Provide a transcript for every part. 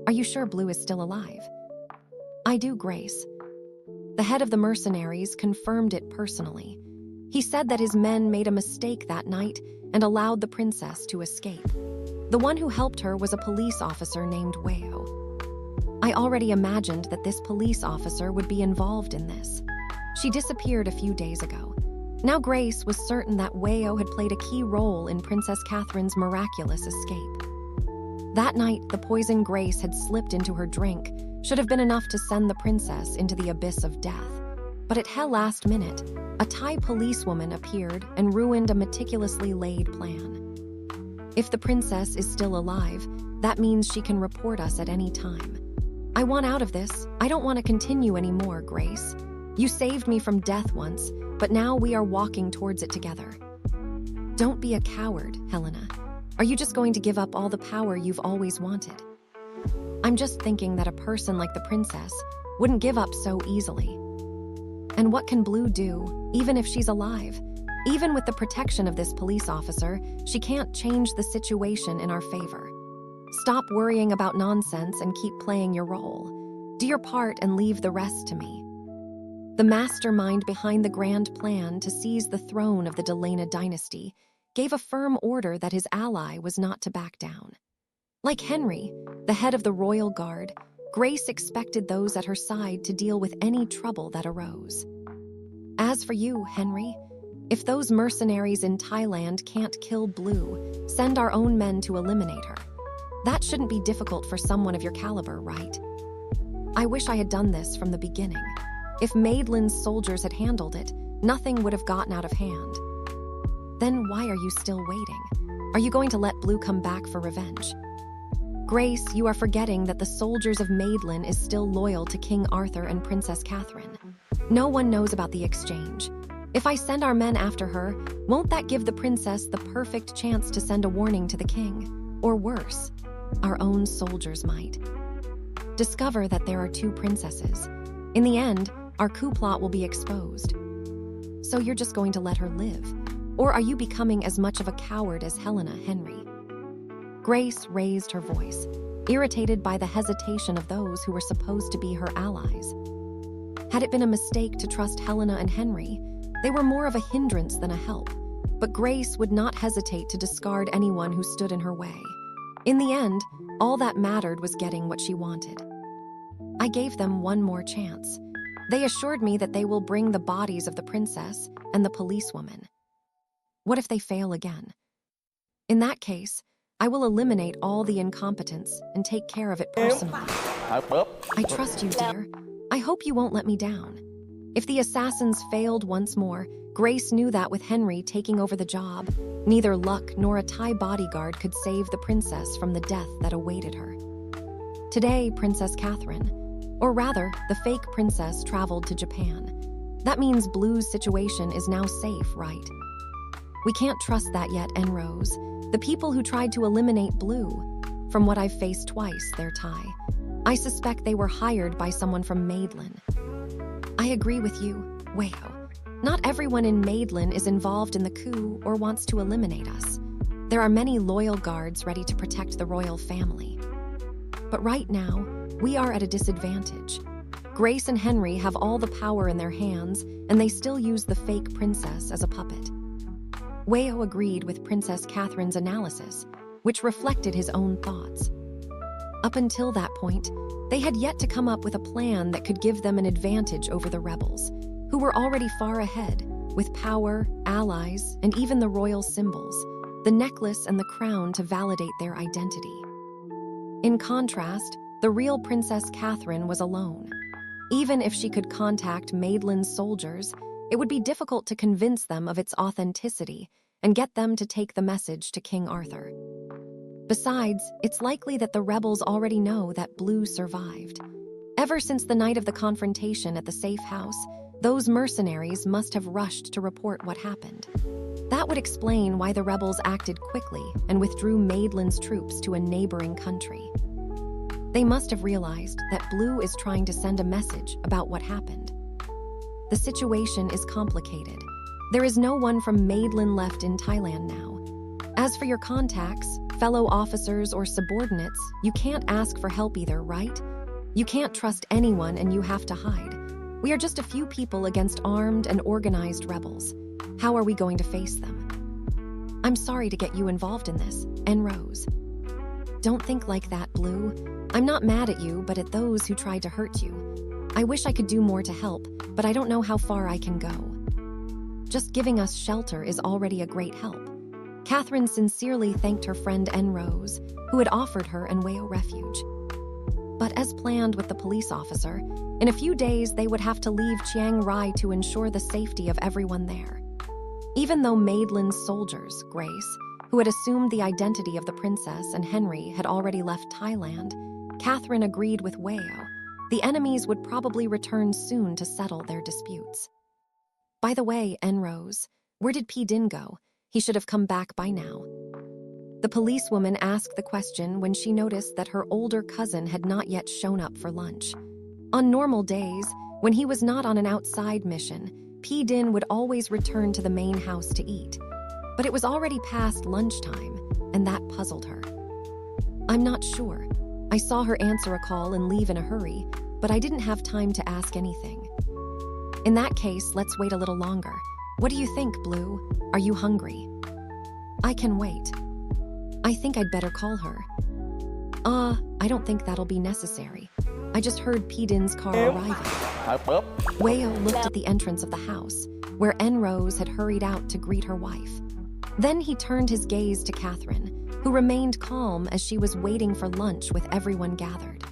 Are you sure Blue is still alive? I do, Grace. The head of the mercenaries confirmed it personally. He said that his men made a mistake that night and allowed the princess to escape. The one who helped her was a police officer named Wayo. I already imagined that this police officer would be involved in this. She disappeared a few days ago. Now Grace was certain that Wayo had played a key role in Princess Catherine's miraculous escape. That night, the poison Grace had slipped into her drink should have been enough to send the princess into the abyss of death. But at her last minute, a Thai policewoman appeared and ruined a meticulously laid plan. If the princess is still alive, that means she can report us at any time. I want out of this. I don't want to continue anymore, Grace. You saved me from death once, but now we are walking towards it together. Don't be a coward, Helena. Are you just going to give up all the power you've always wanted? I'm just thinking that a person like the princess wouldn't give up so easily. And what can Blue do, even if she's alive? Even with the protection of this police officer, she can't change the situation in our favor. Stop worrying about nonsense and keep playing your role. Do your part and leave the rest to me. The mastermind behind the grand plan to seize the throne of the Delena dynasty gave a firm order that his ally was not to back down. Like Henry, the head of the royal guard, Grace expected those at her side to deal with any trouble that arose. As for you, Henry, if those mercenaries in Thailand can't kill Blue, send our own men to eliminate her. That shouldn't be difficult for someone of your caliber, right? I wish I had done this from the beginning. If Maidlin's soldiers had handled it, nothing would have gotten out of hand. Then why are you still waiting? Are you going to let Blue come back for revenge? Grace, you are forgetting that the soldiers of Maidlin is still loyal to King Arthur and Princess Catherine. No one knows about the exchange. If I send our men after her, won't that give the princess the perfect chance to send a warning to the king? Or worse, our own soldiers might. Discover that there are two princesses. In the end, our coup plot will be exposed. So you're just going to let her live? Or are you becoming as much of a coward as Helena, Henry? Grace raised her voice, irritated by the hesitation of those who were supposed to be her allies. Had it been a mistake to trust Helena and Henry, they were more of a hindrance than a help. But Grace would not hesitate to discard anyone who stood in her way. In the end, all that mattered was getting what she wanted. I gave them one more chance. They assured me that they will bring the bodies of the princess and the policewoman. What if they fail again? In that case, I will eliminate all the incompetence and take care of it personally. I trust you, dear. I hope you won't let me down. If the assassins failed once more, Grace knew that with Henry taking over the job, neither luck nor a Thai bodyguard could save the princess from the death that awaited her. Today, Princess Catherine, or rather, the fake princess traveled to Japan. That means Blue's situation is now safe, right? We can't trust that yet, Enrose. The people who tried to eliminate Blue, from what I've faced twice, they're Thai. I suspect they were hired by someone from Maidlin. I agree with you, Wayo. Not everyone in Maidlin is involved in the coup or wants to eliminate us. There are many loyal guards ready to protect the royal family. But right now, we are at a disadvantage. Grace and Henry have all the power in their hands, and they still use the fake princess as a puppet. Wayo agreed with Princess Catherine's analysis, which reflected his own thoughts. Up until that point, they had yet to come up with a plan that could give them an advantage over the rebels, who were already far ahead, with power, allies, and even the royal symbols, the necklace and the crown to validate their identity. In contrast, the real Princess Catherine was alone. Even if she could contact Maidlin's soldiers, it would be difficult to convince them of its authenticity and get them to take the message to King Arthur. Besides, it's likely that the rebels already know that Blue survived. Ever since the night of the confrontation at the safe house, those mercenaries must have rushed to report what happened. That would explain why the rebels acted quickly and withdrew Maidlin's troops to a neighboring country. They must have realized that Blue is trying to send a message about what happened. The situation is complicated. There is no one from Maidlin left in Thailand now. As for your contacts, fellow officers or subordinates, you can't ask for help either, right? You can't trust anyone and you have to hide. We are just a few people against armed and organized rebels. How are we going to face them? I'm sorry to get you involved in this, N. Rose. Don't think like that, Blue. I'm not mad at you, but at those who tried to hurt you. I wish I could do more to help, but I don't know how far I can go. Just giving us shelter is already a great help. Catherine sincerely thanked her friend N. Rose, who had offered her and Wayo refuge. But as planned with the police officer, in a few days they would have to leave Chiang Rai to ensure the safety of everyone there. Even though Madelin's soldiers, Grace, who had assumed the identity of the princess, and Henry had already left Thailand, Catherine agreed with Wayo. The enemies would probably return soon to settle their disputes. By the way, N. Rose, where did P. Din go? He should have come back by now. The policewoman asked the question when she noticed that her older cousin had not yet shown up for lunch. On normal days, when he was not on an outside mission, P. Din would always return to the main house to eat. But it was already past lunchtime, and that puzzled her. I'm not sure. I saw her answer a call and leave in a hurry, but I didn't have time to ask anything. In that case, let's wait a little longer. What do you think, Blue? Are you hungry? I can wait. I think I'd better call her. I don't think that'll be necessary. I just heard P. Din's car arriving. Wayo looked at the entrance of the house, where N. Rose had hurried out to greet her wife. Then he turned his gaze to Catherine, who remained calm as she was waiting for lunch with everyone gathered.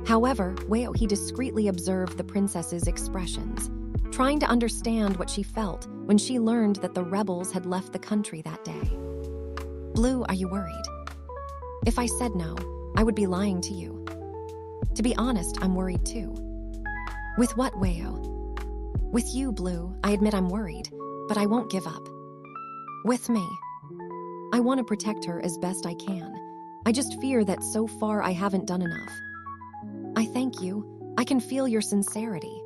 However, he discreetly observed the princess's expressions, trying to understand what she felt when she learned that the rebels had left the country that day. Blue, are you worried? If I said no, I would be lying to you. To be honest, I'm worried too. With what, Wayo? With you, Blue, I admit I'm worried, but I won't give up. With me. I want to protect her as best I can. I just fear that so far I haven't done enough. I thank you. I can feel your sincerity.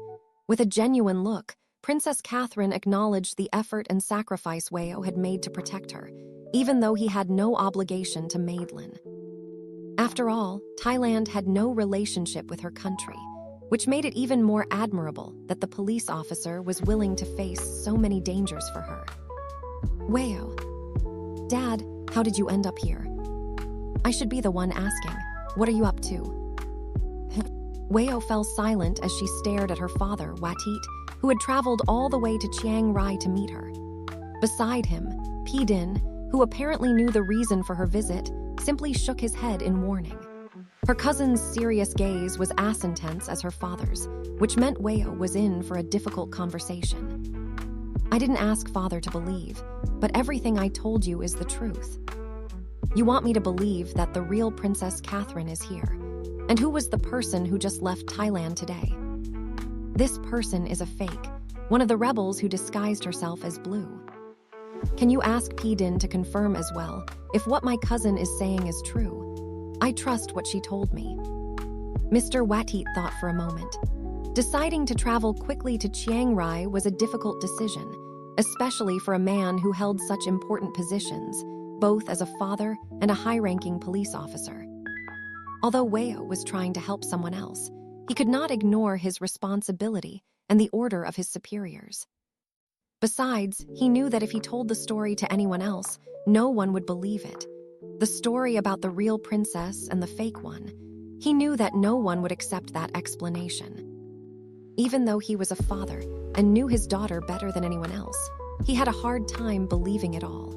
With a genuine look, Princess Catherine acknowledged the effort and sacrifice Wayo had made to protect her, even though he had no obligation to Madeline. After all, Thailand had no relationship with her country, which made it even more admirable that the police officer was willing to face so many dangers for her. Wayo. Dad, how did you end up here? I should be the one asking. What are you up to? Wayo fell silent as she stared at her father, Watit, who had traveled all the way to Chiang Rai to meet her. Beside him, P. Din, who apparently knew the reason for her visit, simply shook his head in warning. Her cousin's serious gaze was as intense as her father's, which meant Wayo was in for a difficult conversation. I didn't ask Father to believe, but everything I told you is the truth. You want me to believe that the real Princess Catherine is here. And who was the person who just left Thailand today? This person is a fake, one of the rebels who disguised herself as Blue. Can you ask P. Din to confirm as well if what my cousin is saying is true? I trust what she told me. Mr. Watit thought for a moment. Deciding to travel quickly to Chiang Rai was a difficult decision, especially for a man who held such important positions, both as a father and a high-ranking police officer. Although Wayo was trying to help someone else, he could not ignore his responsibility and the order of his superiors. Besides, he knew that if he told the story to anyone else, no one would believe it. The story about the real princess and the fake one. He knew that no one would accept that explanation. Even though he was a father and knew his daughter better than anyone else, he had a hard time believing it all.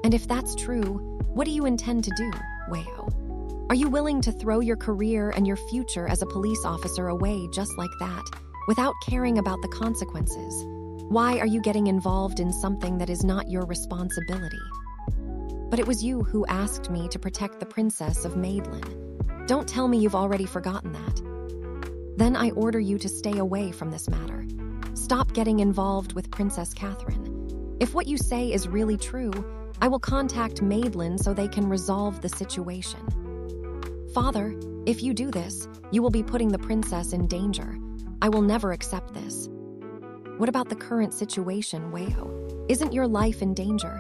And if that's true, what do you intend to do, Wayo? Are you willing to throw your career and your future as a police officer away just like that, without caring about the consequences? Why are you getting involved in something that is not your responsibility? But it was you who asked me to protect the princess of Madeline. Don't tell me you've already forgotten that. Then I order you to stay away from this matter. Stop getting involved with Princess Catherine. If what you say is really true, I will contact Madeline so they can resolve the situation. Father, if you do this, you will be putting the princess in danger. I will never accept this. What about the current situation, Wayo? Isn't your life in danger?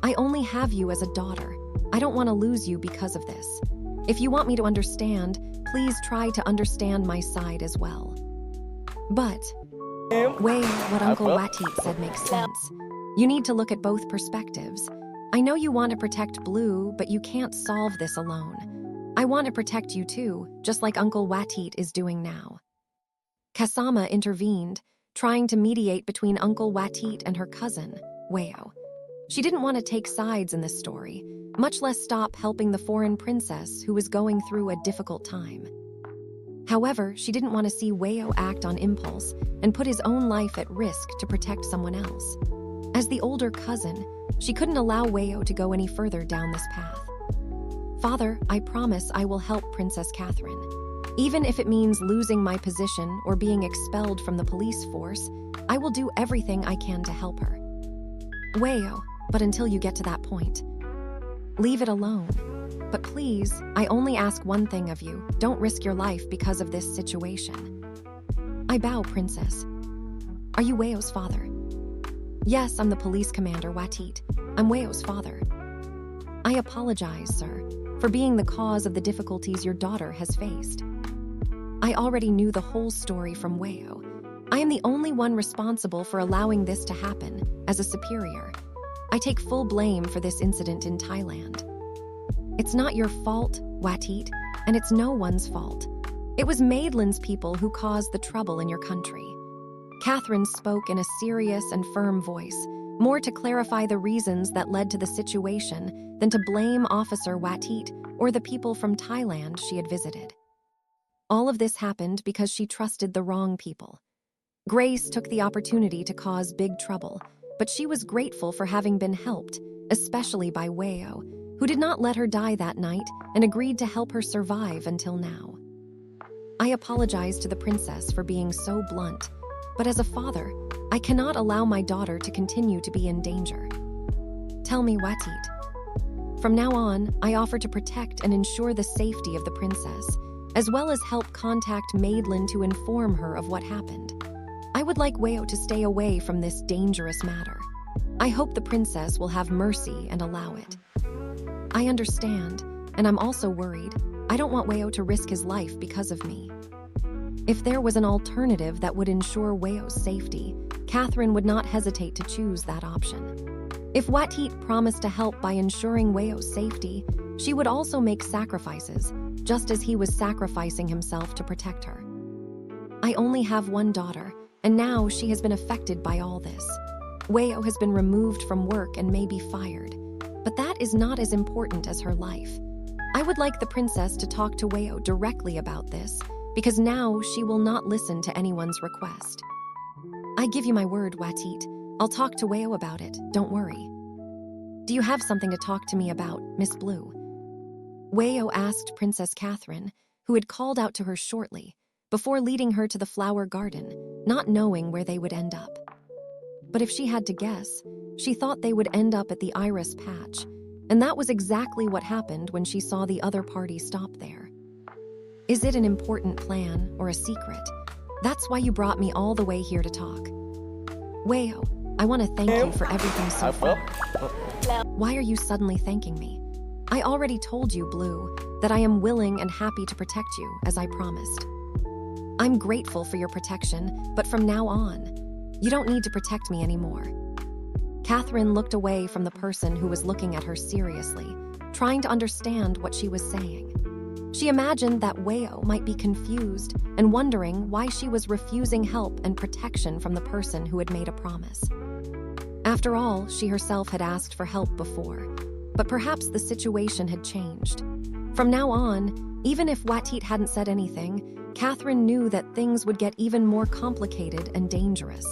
I only have you as a daughter. I don't want to lose you because of this. If you want me to understand, please try to understand my side as well. But, Wei, what Uncle Watit said makes sense. You need to look at both perspectives. I know you want to protect Blue, but you can't solve this alone. I want to protect you too, just like Uncle Watit is doing now. Kasama intervened, trying to mediate between Uncle Watit and her cousin, Weo. She didn't want to take sides in this story, much less stop helping the foreign princess who was going through a difficult time. However, she didn't want to see Weo act on impulse and put his own life at risk to protect someone else. As the older cousin, she couldn't allow Weo to go any further down this path. Father, I promise I will help Princess Catherine. Even if it means losing my position or being expelled from the police force, I will do everything I can to help her. Weo, but until you get to that point, leave it alone. But please, I only ask one thing of you. Don't risk your life because of this situation. I bow, Princess. Are you Weo's father? Yes, I'm the police commander, Watit. I'm Weo's father. I apologize, sir, for being the cause of the difficulties your daughter has faced. I already knew the whole story from Weo. I am the only one responsible for allowing this to happen as a superior. I take full blame for this incident in Thailand. It's not your fault, Watit, and it's no one's fault. It was Madelin's people who caused the trouble in your country. Catherine spoke in a serious and firm voice, more to clarify the reasons that led to the situation than to blame Officer Watit or the people from Thailand she had visited. All of this happened because she trusted the wrong people. Grace took the opportunity to cause big trouble, but she was grateful for having been helped, especially by Weo, who did not let her die that night and agreed to help her survive until now. I apologize to the princess for being so blunt, but as a father, I cannot allow my daughter to continue to be in danger. Tell me, Watit. From now on, I offer to protect and ensure the safety of the princess, as well as help contact Madeline to inform her of what happened. I would like Weo to stay away from this dangerous matter. I hope the princess will have mercy and allow it. I understand, and I'm also worried. I don't want Weo to risk his life because of me. If there was an alternative that would ensure Weo's safety, Catherine would not hesitate to choose that option. If Watit promised to help by ensuring Weo's safety, she would also make sacrifices, just as he was sacrificing himself to protect her. I only have one daughter, and now she has been affected by all this. Weo has been removed from work and may be fired, but that is not as important as her life. I would like the princess to talk to Weo directly about this, because now she will not listen to anyone's request. I give you my word, Watit. I'll talk to Weo about it, don't worry. Do you have something to talk to me about, Miss Blue? Weo asked Princess Catherine, who had called out to her shortly, before leading her to the flower garden, not knowing where they would end up. But if she had to guess, she thought they would end up at the iris patch, and that was exactly what happened when she saw the other party stop there. Is it an important plan or a secret? That's why you brought me all the way here to talk. Weo, I want to thank you for everything so far. Why are you suddenly thanking me? I already told you, Blue, that I am willing and happy to protect you, as I promised. I'm grateful for your protection, but from now on, you don't need to protect me anymore. Catherine looked away from the person who was looking at her seriously, trying to understand what she was saying. She imagined that Weo might be confused and wondering why she was refusing help and protection from the person who had made a promise. After all, she herself had asked for help before, but perhaps the situation had changed. From now on, even if Watit hadn't said anything, Catherine knew that things would get even more complicated and dangerous.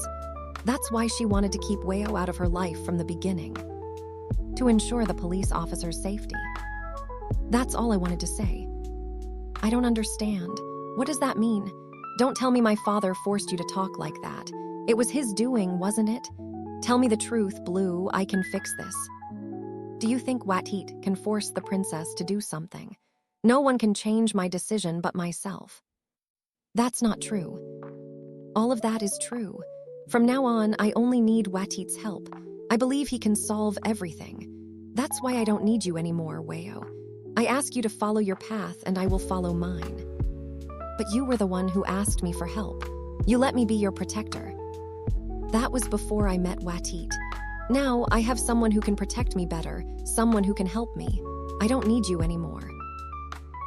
That's why she wanted to keep Weo out of her life from the beginning, to ensure the police officer's safety. That's all I wanted to say. I don't understand. What does that mean? Don't tell me my father forced you to talk like that. It was his doing, wasn't it? Tell me the truth, Blue. I can fix this. Do you think Watit can force the princess to do something? No one can change my decision but myself. That's not true. All of that is true. From now on, I only need Watit's help. I believe he can solve everything. That's why I don't need you anymore, Weo. I ask you to follow your path and I will follow mine. But you were the one who asked me for help. You let me be your protector. That was before I met Watit. Now I have someone who can protect me better, someone who can help me. I don't need you anymore.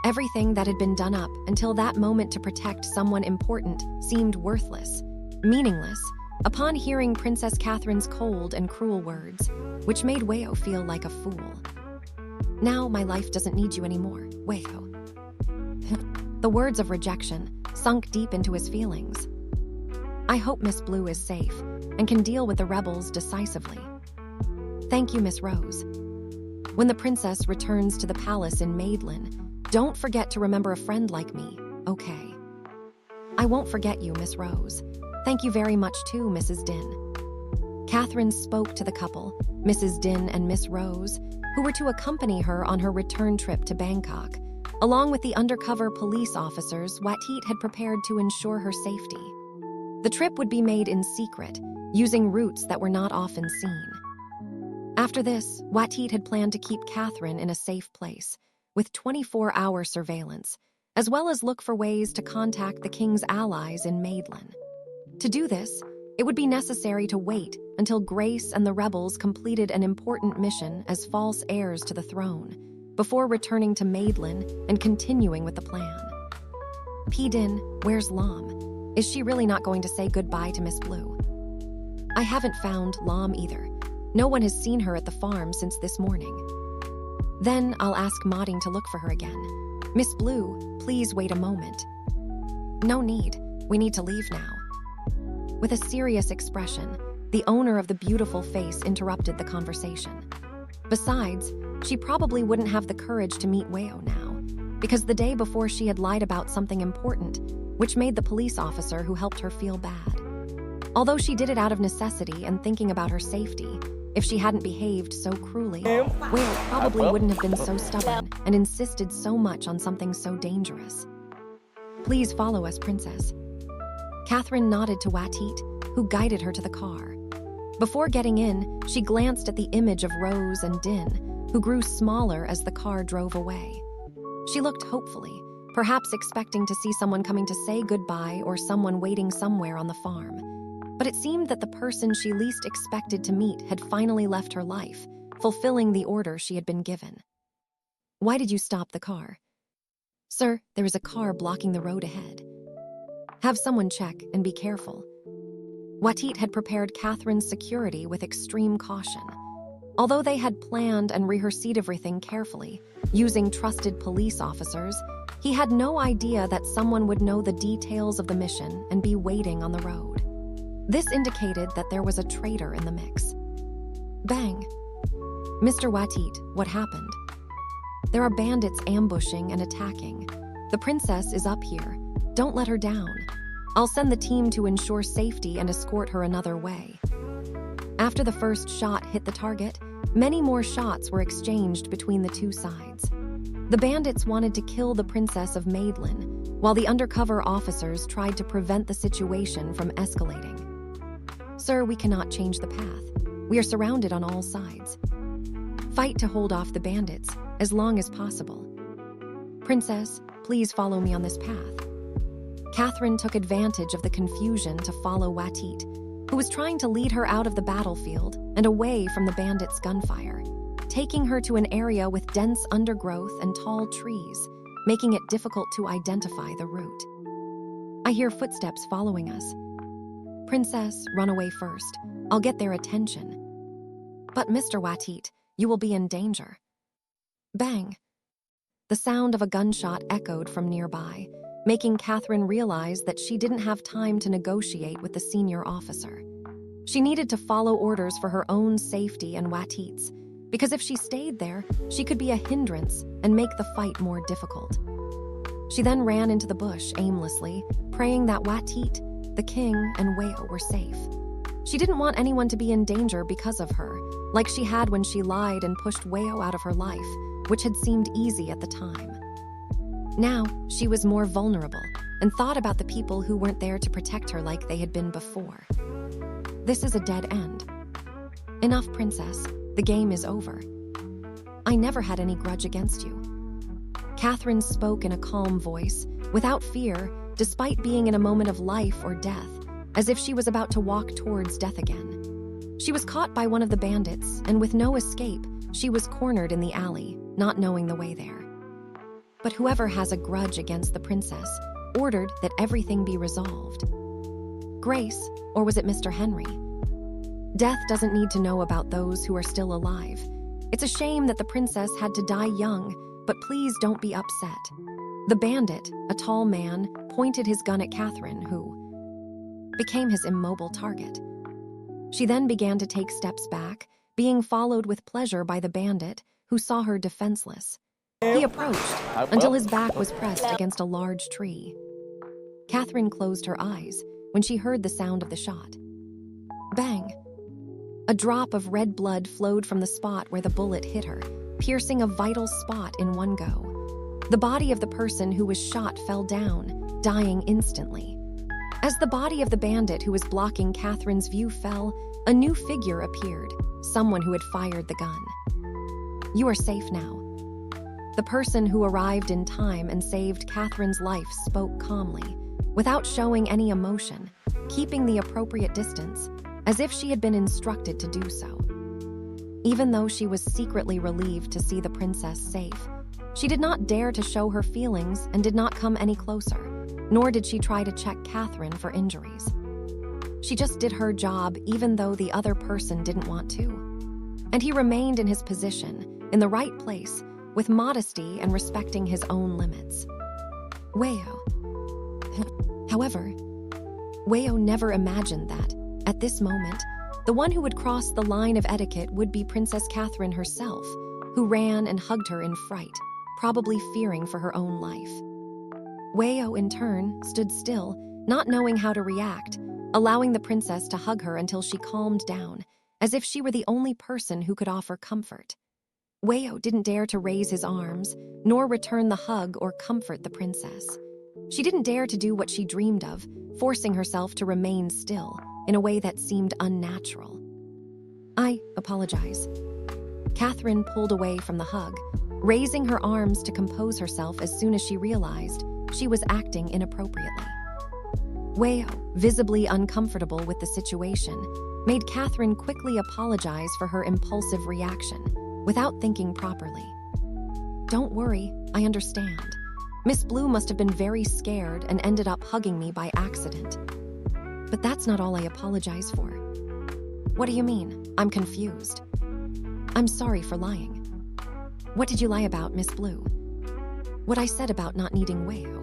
Everything that had been done up until that moment to protect someone important seemed worthless, meaningless, upon hearing Princess Catherine's cold and cruel words, which made Weo feel like a fool. Now my life doesn't need you anymore, Weo. The words of rejection sunk deep into his feelings. I hope Miss Blue is safe and can deal with the rebels decisively. Thank you, Miss Rose. When the princess returns to the palace in Maidlin, don't forget to remember a friend like me, okay? I won't forget you, Miss Rose. Thank you very much too, Mrs. Din. Catherine spoke to the couple, Mrs. Din and Miss Rose, who were to accompany her on her return trip to Bangkok. Along with the undercover police officers, Watit had prepared to ensure her safety. The trip would be made in secret, using routes that were not often seen. After this, Watit had planned to keep Catherine in a safe place, with 24-hour surveillance, as well as look for ways to contact the king's allies in Maidlin. To do this, it would be necessary to wait until Grace and the rebels completed an important mission as false heirs to the throne, before returning to Maidlin and continuing with the plan. Din, where's Lam? Is she really not going to say goodbye to Miss Blue? I haven't found Lam either. No one has seen her at the farm since this morning. Then I'll ask Modding to look for her again. Miss Blue, please wait a moment. No need. We need to leave now. With a serious expression, the owner of the beautiful face interrupted the conversation. Besides, she probably wouldn't have the courage to meet Weo now, because the day before she had lied about something important, which made the police officer who helped her feel bad. Although she did it out of necessity and thinking about her safety, if she hadn't behaved so cruelly, Weo probably wouldn't have been so stubborn and insisted so much on something so dangerous. Please follow us, Princess. Catherine nodded to Watit, who guided her to the car. Before getting in, she glanced at the image of Rose and Din, who grew smaller as the car drove away. She looked hopefully, perhaps expecting to see someone coming to say goodbye or someone waiting somewhere on the farm. But it seemed that the person she least expected to meet had finally left her life, fulfilling the order she had been given. Why did you stop the car? Sir, there is a car blocking the road ahead. Have someone check and be careful. Watit had prepared Catherine's security with extreme caution. Although they had planned and rehearsed everything carefully, using trusted police officers, he had no idea that someone would know the details of the mission and be waiting on the road. This indicated that there was a traitor in the mix. Bang! Mr. Watit, what happened? There are bandits ambushing and attacking. The princess is up here. Don't let her down. I'll send the team to ensure safety and escort her another way. After the first shot hit the target, many more shots were exchanged between the two sides. The bandits wanted to kill the Princess of Maidlin, while the undercover officers tried to prevent the situation from escalating. Sir, we cannot change the path. We are surrounded on all sides. Fight to hold off the bandits as long as possible. Princess, please follow me on this path. Catherine took advantage of the confusion to follow Watit, who was trying to lead her out of the battlefield and away from the bandits' gunfire, taking her to an area with dense undergrowth and tall trees, making it difficult to identify the route. I hear footsteps following us. Princess, run away first. I'll get their attention. But Mr. Watit, you will be in danger. Bang! The sound of a gunshot echoed from nearby, making Catherine realize that she didn't have time to negotiate with the senior officer. She needed to follow orders for her own safety and Watit's, because if she stayed there, she could be a hindrance and make the fight more difficult. She then ran into the bush aimlessly, praying that Watit, the king, and Weo were safe. She didn't want anyone to be in danger because of her, like she had when she lied and pushed Weo out of her life, which had seemed easy at the time. Now, she was more vulnerable and thought about the people who weren't there to protect her like they had been before. This is a dead end. Enough, Princess. The game is over. I never had any grudge against you." Catherine spoke in a calm voice, without fear, despite being in a moment of life or death, as if she was about to walk towards death again. She was caught by one of the bandits, and with no escape, she was cornered in the alley, not knowing the way there. But whoever has a grudge against the princess ordered that everything be resolved. Grace, or was it Mr. Henry? Death doesn't need to know about those who are still alive. It's a shame that the princess had to die young, but please don't be upset. The bandit, a tall man, pointed his gun at Catherine, who became his immobile target. She then began to take steps back, being followed with pleasure by the bandit, who saw her defenseless. He approached until his back was pressed against a large tree. Catherine closed her eyes when she heard the sound of the shot. Bang! A drop of red blood flowed from the spot where the bullet hit her, piercing a vital spot in one go. The body of the person who was shot fell down, dying instantly. As the body of the bandit who was blocking Catherine's view fell, a new figure appeared, someone who had fired the gun. "You are safe now." The person who arrived in time and saved Catherine's life spoke calmly, without showing any emotion, keeping the appropriate distance, as if she had been instructed to do so. Even though she was secretly relieved to see the princess safe, she did not dare to show her feelings and did not come any closer, nor did she try to check Catherine for injuries. She just did her job even though the other person didn't want to. And he remained in his position, in the right place, with modesty and respecting his own limits. Weo. However, Weo never imagined that, at this moment, the one who would cross the line of etiquette would be Princess Catherine herself, who ran and hugged her in fright, probably fearing for her own life. Weo, in turn, stood still, not knowing how to react, allowing the princess to hug her until she calmed down, as if she were the only person who could offer comfort. Weo didn't dare to raise his arms, nor return the hug or comfort the princess. She didn't dare to do what she dreamed of, forcing herself to remain still, in a way that seemed unnatural. "I apologize." Catherine pulled away from the hug, raising her arms to compose herself as soon as she realized she was acting inappropriately. Weo, visibly uncomfortable with the situation, made Catherine quickly apologize for her impulsive reaction, without thinking properly. "Don't worry, I understand. Miss Blue must have been very scared and ended up hugging me by accident. But that's not all I apologize for." "What do you mean? I'm confused." "I'm sorry for lying." "What did you lie about, Miss Blue?" "What I said about not needing Weo."